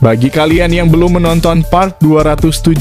Bagi kalian yang belum menonton part 275,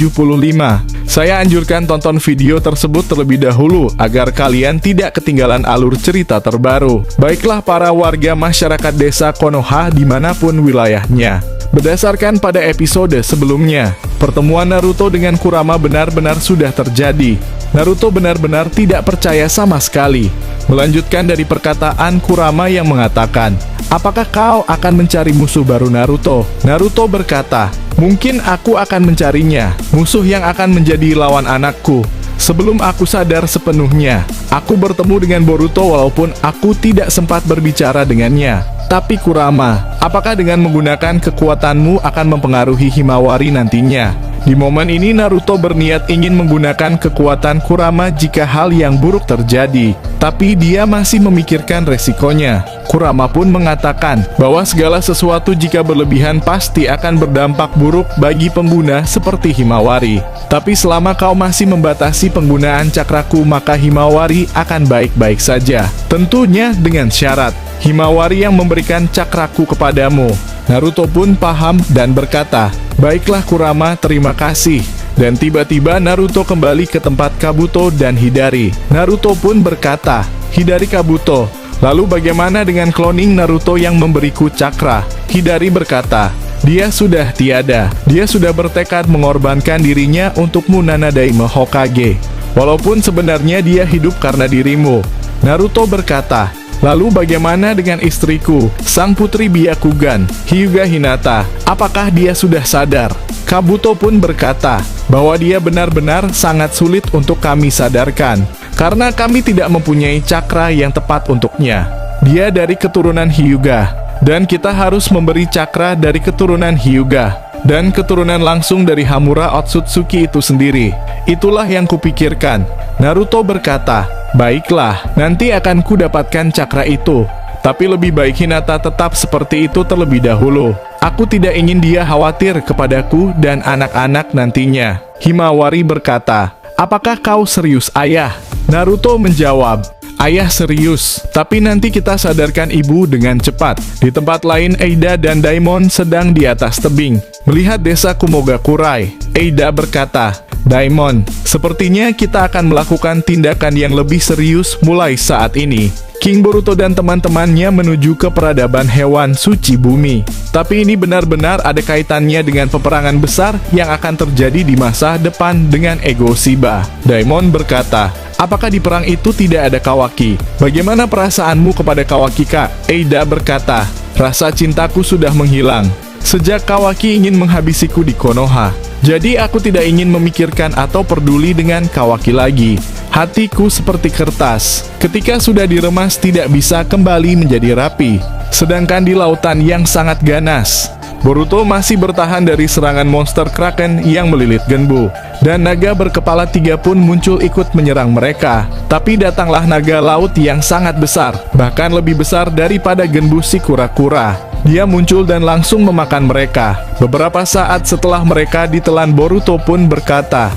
saya anjurkan tonton video tersebut terlebih dahulu agar kalian tidak ketinggalan alur cerita terbaru. Baiklah para warga masyarakat desa Konoha dimanapun wilayahnya. Berdasarkan pada episode sebelumnya, pertemuan Naruto dengan Kurama benar-benar sudah terjadi. Naruto benar-benar tidak percaya sama sekali. Melanjutkan dari perkataan Kurama yang mengatakan, "Apakah kau akan mencari musuh baru Naruto?" Naruto berkata, "Mungkin aku akan mencarinya, musuh yang akan menjadi lawan anakku." Sebelum aku sadar sepenuhnya, aku bertemu dengan Boruto walaupun aku tidak sempat berbicara dengannya. Tapi Kurama, apakah dengan menggunakan kekuatanmu akan mempengaruhi Himawari nantinya? Di momen ini Naruto berniat ingin menggunakan kekuatan Kurama jika hal yang buruk terjadi. Tapi dia masih memikirkan resikonya. Kurama pun mengatakan bahwa segala sesuatu jika berlebihan pasti akan berdampak buruk bagi pengguna seperti Himawari. Tapi selama kau masih membatasi penggunaan cakraku maka Himawari akan baik-baik saja. Tentunya dengan syarat Himawari yang memberikan cakraku kepadamu. Naruto pun paham dan berkata, "Baiklah Kurama, terima kasih." Dan tiba-tiba Naruto kembali ke tempat Kabuto dan Hidari. Naruto pun berkata, "Hidari Kabuto, lalu bagaimana dengan cloning Naruto yang memberiku cakra?" Hidari berkata, "Dia sudah tiada. Dia sudah bertekad mengorbankan dirinya untukmu Nanadaima Hokage. Walaupun sebenarnya dia hidup karena dirimu." Naruto berkata, "Lalu bagaimana dengan istriku, sang putri Byakugan, Hyuga Hinata? Apakah dia sudah sadar?" Kabuto pun berkata bahwa dia benar-benar sangat sulit untuk kami sadarkan, karena kami tidak mempunyai cakra yang tepat untuknya. Dia dari keturunan Hyuga, dan kita harus memberi cakra dari keturunan Hyuga, dan keturunan langsung dari Hamura Otsutsuki itu sendiri. Itulah yang kupikirkan." Naruto berkata, "Baiklah, nanti akan kudapatkan cakra itu. Tapi lebih baik Hinata tetap seperti itu terlebih dahulu. Aku tidak ingin dia khawatir kepadaku dan anak-anak nantinya." Himawari berkata, "Apakah kau serius, Ayah?" Naruto menjawab, "Ayah serius, tapi nanti kita sadarkan ibu dengan cepat." Di tempat lain, Eida dan Daimon sedang di atas tebing, melihat desa Kumogakurai. Eida berkata, "Daimon, sepertinya kita akan melakukan tindakan yang lebih serius mulai saat ini." King Boruto dan teman-temannya menuju ke peradaban hewan suci bumi. Tapi ini benar-benar ada kaitannya dengan peperangan besar yang akan terjadi di masa depan dengan Ego Shiba. Daimon berkata, "Apakah di perang itu tidak ada Kawaki? Bagaimana perasaanmu kepada Kawaki, Kak?" Eida berkata, "Rasa cintaku sudah menghilang sejak Kawaki ingin menghabisiku di Konoha. Jadi aku tidak ingin memikirkan atau peduli dengan Kawaki lagi. Hatiku seperti kertas, ketika sudah diremas tidak bisa kembali menjadi rapi. Sedangkan di lautan yang sangat ganas, Boruto masih bertahan dari serangan monster Kraken yang melilit Genbu. Dan naga berkepala 3 pun muncul ikut menyerang mereka. Tapi datanglah naga laut yang sangat besar, bahkan lebih besar daripada Genbu si kura-kura. Dia muncul dan langsung memakan mereka. Beberapa saat setelah mereka ditelan, Boruto pun berkata,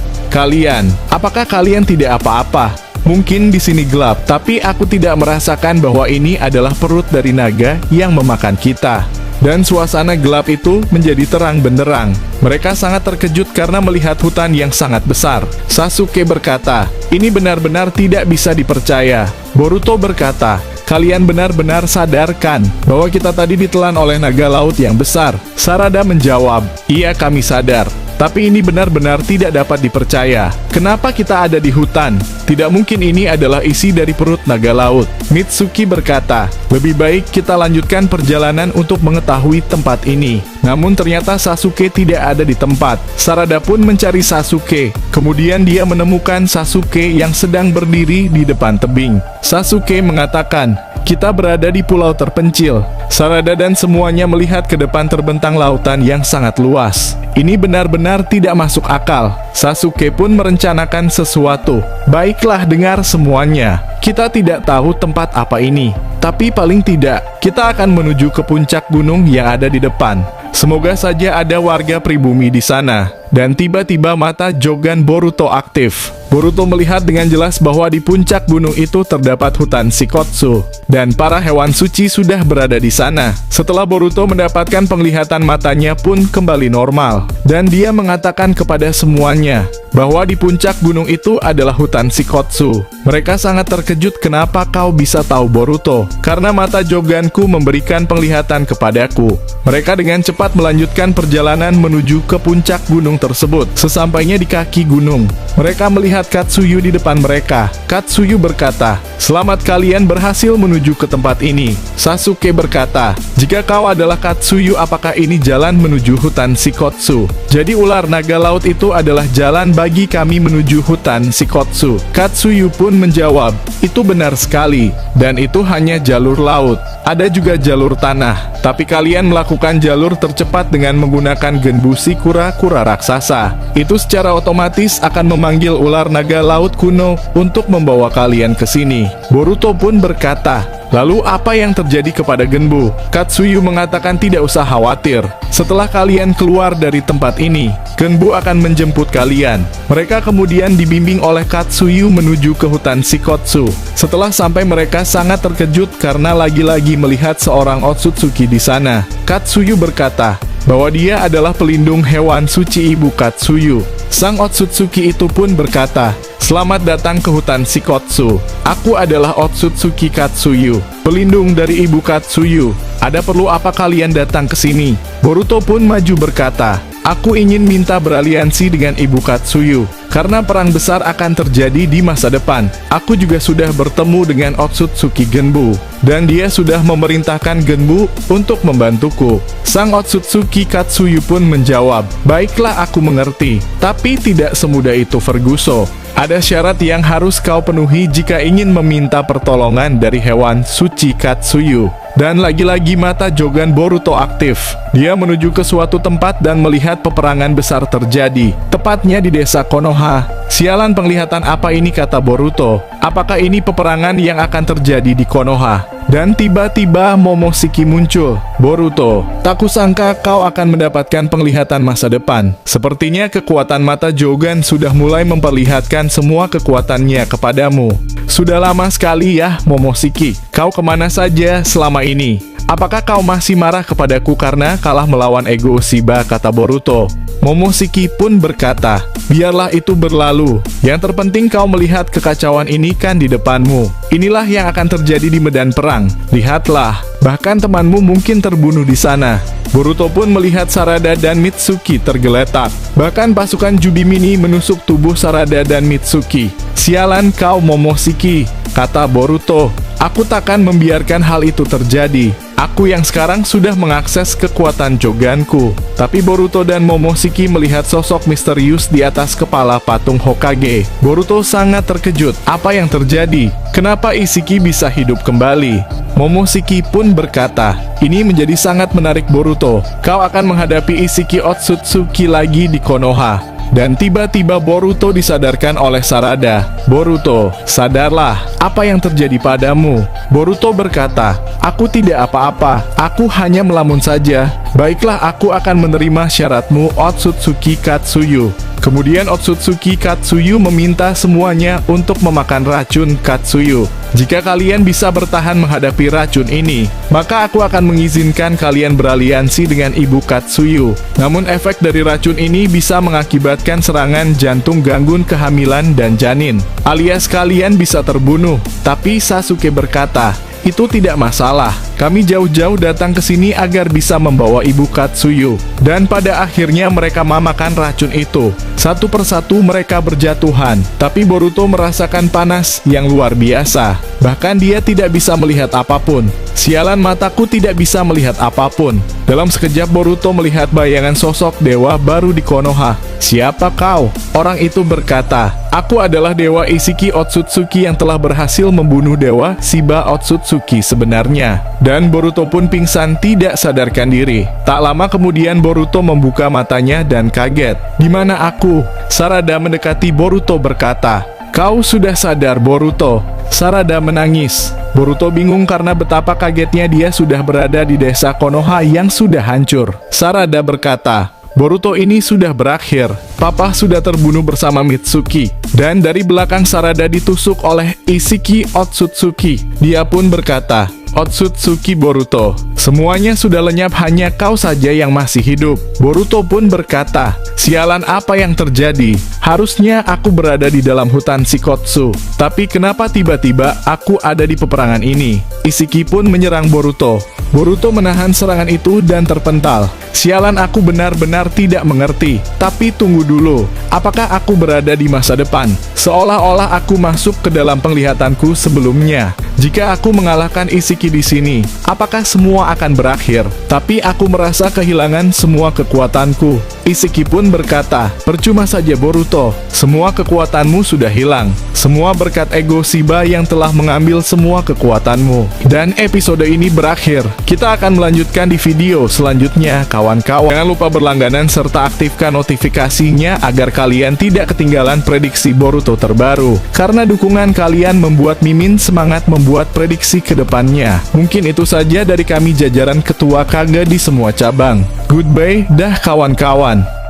apakah kalian tidak apa-apa? Mungkin di sini gelap, tapi aku tidak merasakan bahwa ini adalah perut dari naga yang memakan kita." Dan suasana gelap itu menjadi terang benderang. Mereka sangat terkejut karena melihat hutan yang sangat besar. Sasuke berkata, "Ini benar-benar tidak bisa dipercaya." Boruto berkata, "Kalian benar-benar sadarkan bahwa kita tadi ditelan oleh naga laut yang besar?" Sarada menjawab, "Iya, kami sadar. Tapi ini benar-benar tidak dapat dipercaya. Kenapa kita ada di hutan? Tidak mungkin ini adalah isi dari perut naga laut." Mitsuki berkata, "Lebih baik kita lanjutkan perjalanan untuk mengetahui tempat ini." Namun ternyata Sasuke tidak ada di tempat. Sarada pun mencari Sasuke. Kemudian dia menemukan Sasuke yang sedang berdiri di depan tebing. Sasuke mengatakan, "Kita berada di pulau terpencil." Sarada dan semuanya melihat ke depan terbentang lautan yang sangat luas. Ini benar-benar tidak masuk akal. Sasuke pun merencanakan sesuatu. "Baiklah, dengar semuanya. Kita tidak tahu tempat apa ini, tapi paling tidak kita akan menuju ke puncak gunung yang ada di depan. Semoga saja ada warga pribumi di sana." Dan tiba-tiba mata Jogan Boruto aktif. Boruto melihat dengan jelas bahwa di puncak gunung itu terdapat hutan Shikotsu, dan para hewan suci sudah berada di sana. Setelah Boruto mendapatkan penglihatan, matanya pun kembali normal, dan dia mengatakan kepada semuanya bahwa di puncak gunung itu adalah hutan Shikotsu. Mereka sangat terkejut, kenapa kau bisa tahu Boruto? Karena mata Joganku memberikan penglihatan kepadaku. Mereka dengan cepat melanjutkan perjalanan menuju ke puncak gunung tersebut. Sesampainya di kaki gunung, mereka melihat Katsuyu di depan mereka. Katsuyu berkata, "Selamat, kalian berhasil menuju ke tempat ini." Sasuke berkata, "Jika kau adalah Katsuyu, apakah ini jalan menuju hutan Shikotsu?" Jadi ular naga laut itu adalah jalan bagi kami menuju hutan Shikotsu. Katsuyu pun menjawab, "Itu benar sekali, dan itu hanya jalur laut. Ada juga jalur tanah, tapi kalian melakukan jalur tercepat dengan menggunakan Genbushi kura-kura raksasa. Itu secara otomatis akan memanggil ular naga laut kuno untuk membawa kalian ke sini." Boruto pun berkata, "Lalu apa yang terjadi kepada Genbu?" Katsuyu mengatakan, "Tidak usah khawatir. Setelah kalian keluar dari tempat ini, Genbu akan menjemput kalian." Mereka kemudian dibimbing oleh Katsuyu menuju ke hutan Shikotsu. Setelah sampai, mereka sangat terkejut karena lagi-lagi melihat seorang Otsutsuki di sana. Katsuyu berkata bahwa dia adalah pelindung hewan suci ibu Katsuyu. Sang Otsutsuki itu pun berkata, "Selamat datang ke hutan Shikotsu. Aku adalah Otsutsuki Katsuyu, pelindung dari ibu Katsuyu. Ada perlu apa kalian datang ke sini?" Boruto pun maju berkata, "Aku ingin minta beraliansi dengan ibu Katsuyu, karena perang besar akan terjadi di masa depan. Aku juga sudah bertemu dengan Otsutsuki Genbu, dan dia sudah memerintahkan Genbu untuk membantuku." Sang Otsutsuki Katsuyu pun menjawab, "Baiklah, aku mengerti. Tapi tidak semudah itu, Ferguso. Ada syarat yang harus kau penuhi jika ingin meminta pertolongan dari hewan suci Katsuyu." Dan lagi-lagi mata Jogan Boruto aktif. Dia menuju ke suatu tempat dan melihat peperangan besar terjadi, tepatnya di desa Konoha. "Sialan, penglihatan apa ini?" kata Boruto. "Apakah ini peperangan yang akan terjadi di Konoha?" Dan tiba-tiba Momoshiki muncul. "Boruto, tak kusangka kau akan mendapatkan penglihatan masa depan." Sepertinya kekuatan mata Jogan sudah mulai memperlihatkan semua kekuatannya kepadamu. "Sudah lama sekali ya, Momoshiki. Kau kemana saja selama ini? Apakah kau masih marah kepadaku karena kalah melawan Ego Shiba?" kata Boruto. Momoshiki pun berkata, "Biarlah itu berlalu. Yang terpenting kau melihat kekacauan ini kan di depanmu. Inilah yang akan terjadi di medan perang. Lihatlah, bahkan temanmu mungkin terbunuh di sana." Boruto pun melihat Sarada dan Mitsuki tergeletak. Bahkan pasukan Jubimini menusuk tubuh Sarada dan Mitsuki. "Sialan kau, Momoshiki," kata Boruto. "Aku takkan membiarkan hal itu terjadi. Aku yang sekarang sudah mengakses kekuatan Joganku." Tapi Boruto dan Momoshiki melihat sosok misterius di atas kepala patung Hokage. Boruto sangat terkejut. Apa yang terjadi? Kenapa Ishiki bisa hidup kembali? Momoshiki pun berkata, "Ini menjadi sangat menarik, Boruto. Kau akan menghadapi Ishiki Otsutsuki lagi di Konoha." Dan tiba-tiba Boruto disadarkan oleh Sarada. "Boruto, sadarlah, apa yang terjadi padamu?" Boruto berkata, "Aku tidak apa-apa, aku hanya melamun saja." "Baiklah, aku akan menerima syaratmu, Otsutsuki Katsuyu." Kemudian Otsutsuki Katsuyu meminta semuanya untuk memakan racun Katsuyu. "Jika kalian bisa bertahan menghadapi racun ini, maka aku akan mengizinkan kalian beraliansi dengan ibu Katsuyu. Namun efek dari racun ini bisa mengakibatkan serangan jantung, gangguan kehamilan dan janin, alias kalian bisa terbunuh." Tapi Sasuke berkata, "Itu tidak masalah. Kami jauh-jauh datang ke sini agar bisa membawa ibu Katsuyu." Dan pada akhirnya mereka memakan racun itu. Satu persatu mereka berjatuhan. Tapi Boruto merasakan panas yang luar biasa. Bahkan dia tidak bisa melihat apapun. "Sialan, mataku tidak bisa melihat apapun." Dalam sekejap Boruto melihat bayangan sosok dewa baru di Konoha. "Siapa kau?" Orang itu berkata, "Aku adalah Dewa Ishiki Otsutsuki yang telah berhasil membunuh Dewa Shiba Otsutsuki sebenarnya." Dan Boruto pun pingsan tidak sadarkan diri. Tak lama kemudian Boruto membuka matanya dan kaget. "Di mana aku?" Sarada mendekati Boruto berkata, "Kau sudah sadar, Boruto?" Sarada menangis. Boruto bingung karena betapa kagetnya dia sudah berada di desa Konoha yang sudah hancur. Sarada berkata, Boruto ini sudah berakhir. Papa sudah terbunuh bersama Mitsuki. Dan dari belakang Sarada ditusuk oleh Isshiki Otsutsuki. Dia pun berkata, "Otsutsuki Boruto, semuanya sudah lenyap, hanya kau saja yang masih hidup." Boruto pun berkata, "Sialan, apa yang terjadi? Harusnya aku berada di dalam hutan Shikotsu. Tapi kenapa tiba-tiba aku ada di peperangan ini?" Isshiki pun menyerang Boruto. Boruto menahan serangan itu dan terpental. "Sialan, aku benar-benar tidak mengerti. Tapi tunggu dulu, apakah aku berada di masa depan? Seolah-olah aku masuk ke dalam penglihatanku sebelumnya. Jika aku mengalahkan Isshiki di sini, apakah semua akan berakhir? Tapi aku merasa kehilangan semua kekuatanku." Isshiki pun berkata, "Percuma saja Boruto, semua kekuatanmu sudah hilang. Semua berkat ego Shiba yang telah mengambil semua kekuatanmu." Dan episode ini berakhir. Kita akan melanjutkan di video selanjutnya, kawan-kawan. Jangan lupa berlangganan serta aktifkan notifikasinya agar kalian tidak ketinggalan prediksi Boruto terbaru. Karena dukungan kalian membuat Mimin semangat membuat prediksi ke depannya. Mungkin itu saja dari kami jajaran ketua Kage di semua cabang. Goodbye, dah kawan-kawan.